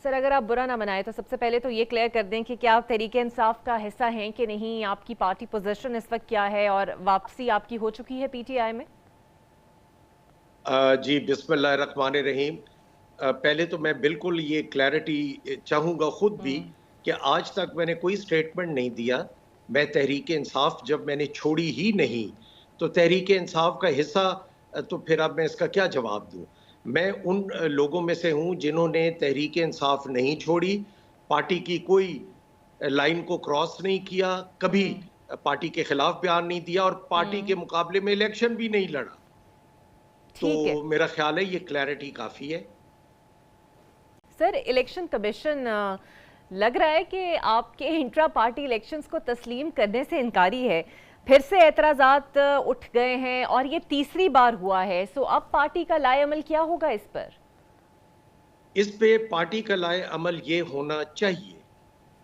Sir अगर आप बुरा ना मनाए तो सबसे पहले तो ये क्लियर कर दें कि क्या आप तहरीक इंसाफ का हिस्सा हैं कि नहीं, आपकी पार्टी पोजीशन इस वक्त क्या है और वापसी आपकी हो चुकी है पीटीआई में? जी बिस्मिल्लाहिर्रहमानिर्रहीम। पहले तो मैं बिल्कुल ये क्लैरिटी चाहूँगा खुद भी कि आज तक मैंने कोई स्टेटमेंट नहीं दिया। मैं तहरीक इंसाफ जब मैंने छोड़ी ही नहीं, तो तहरीक इंसाफ का हिस्सा तो फिर अब मैं इसका क्या जवाब दूँ? मैं उन लोगों में से हूँ जिन्होंने तहरीक इंसाफ नहीं छोड़ी, पार्टी की कोई लाइन को क्रॉस नहीं किया, कभी पार्टी के खिलाफ बयान नहीं दिया और पार्टी के मुकाबले में इलेक्शन भी नहीं लड़ा। तो ठीक है मेरा ख्याल है ये क्लैरिटी काफ़ी है। सर, इलेक्शन कमीशन लग रहा है कि आपके इंट्रा पार्टी इलेक्शंस को तस्लीम करने से इनकारी है। फिर से एतराज़ात उठ गए हैं और ये तीसरी बार हुआ है। सो अब पार्टी का लाएअमल क्या होगा इस पर? इस पे पार्टी का लाएअमल ये होना चाहिए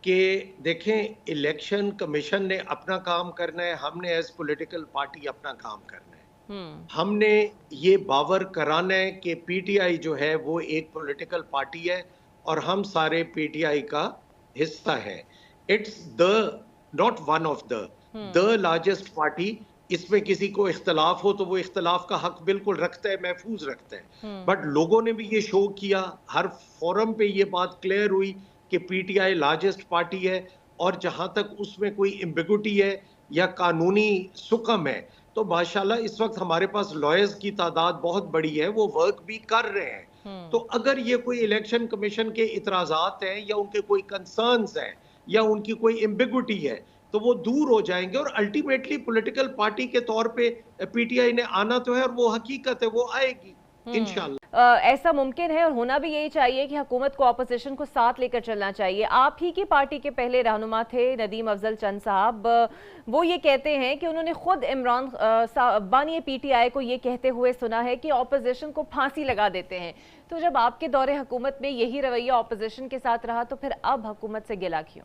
कि देखें, इलेक्शन कमीशन ने अपना काम करना है, हमने एज पॉलिटिकल पार्टी अपना काम करना है। हमने ये बावर कराना है कि पीटीआई जो है वो एक पॉलिटिकल पार्टी है और हम सारे पीटीआई का हिस्सा है। It's the not one of the largest party. इसमें किसी को इख्तलाफ हो तो वो इख्तलाफ का हक बिल्कुल रखता है, महफूज रखता है। बट लोगों ने भी ये शो किया, हर फोरम पे ये बात क्लियर हुई कि पीटीआई लार्जेस्ट पार्टी है और जहां तक उसमें कोई एम्बिगुइटी है या कानूनी सुकम है तो माशाल्लाह इस वक्त हमारे पास लॉयर्स की तादाद बहुत बड़ी है, वो वर्क भी कर रहे हैं। तो अगर ये कोई इलेक्शन कमीशन के इतराजात हैं या उनके कोई कंसर्न्स हैं या उनकी कोई एम्बिगुइटी है तो वो दूर हो जाएंगे और अल्टीमेटली पॉलिटिकल पार्टी के तौर पे पीटीआई ने आना तो है और वो हकीकत है, वो आएगी इंशाल्लाह। ऐसा मुमकिन है और होना भी यही चाहिए कि हुकूमत को ऑपोजिशन को साथ लेकर चलना चाहिए। आप ही की पार्टी के पहले रहनुमा थे नदीम अफजल चंद साहब, वो ये कहते हैं कि उन्होंने खुद इमरान बानी पीटीआई को ये कहते हुए सुना है कि ऑपोजिशन को फांसी लगा देते हैं। तो जब आपके दौरे हुकूमत में यही रवैया ऑपोजिशन के साथ रहा तो फिर अब हुकूमत से गिला क्यों?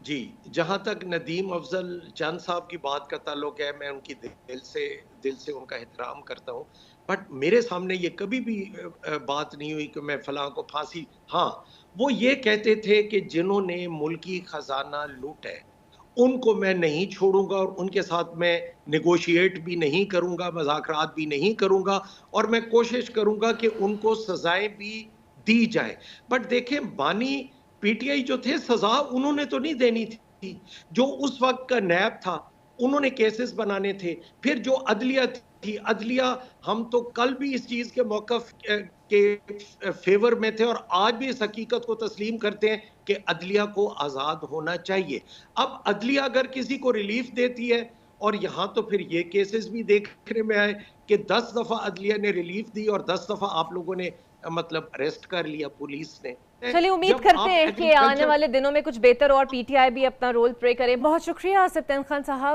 जी, जहाँ तक नदीम अफजल चंद साहब की बात का ताल्लुक है, मैं उनकी दिल से उनका एहतराम करता हूँ। बट मेरे सामने ये कभी भी बात नहीं हुई कि मैं फलां को फांसी। हाँ, वो ये कहते थे कि जिन्होंने मुल्की खजाना लूटा है उनको मैं नहीं छोड़ूंगा और उनके साथ मैं नेगोशिएट भी नहीं करूंगा, मज़ाकरात भी नहीं करूंगा और मैं कोशिश करूंगा कि उनको सजाएं भी दी जाए। बट देखें, बानी पीटीआई जो थे सजा उन्होंने तो नहीं देनी थी, जो उस वक्त का नैब था उन्होंने केसेस बनाने थे। फिर जो अदलिया थी, अदलिया, हम तो कल भी इस चीज के मौकफ के फेवर में थे और आज भी इस हकीकत को तस्लीम करते हैं कि अदलिया को आजाद होना चाहिए। अब अदलिया अगर किसी को रिलीफ देती है और यहाँ तो फिर ये केसेस भी देखने में आए कि 10 दफा अदलिया ने रिलीफ दी और 10 दफा आप लोगों ने मतलब अरेस्ट कर लिया पुलिस ने। चलिए उम्मीद करते हैं कि आने वाले दिनों में कुछ बेहतर और पीटीआई भी अपना रोल प्ले करे। बहुत शुक्रिया आसिफ तैन खान साहब।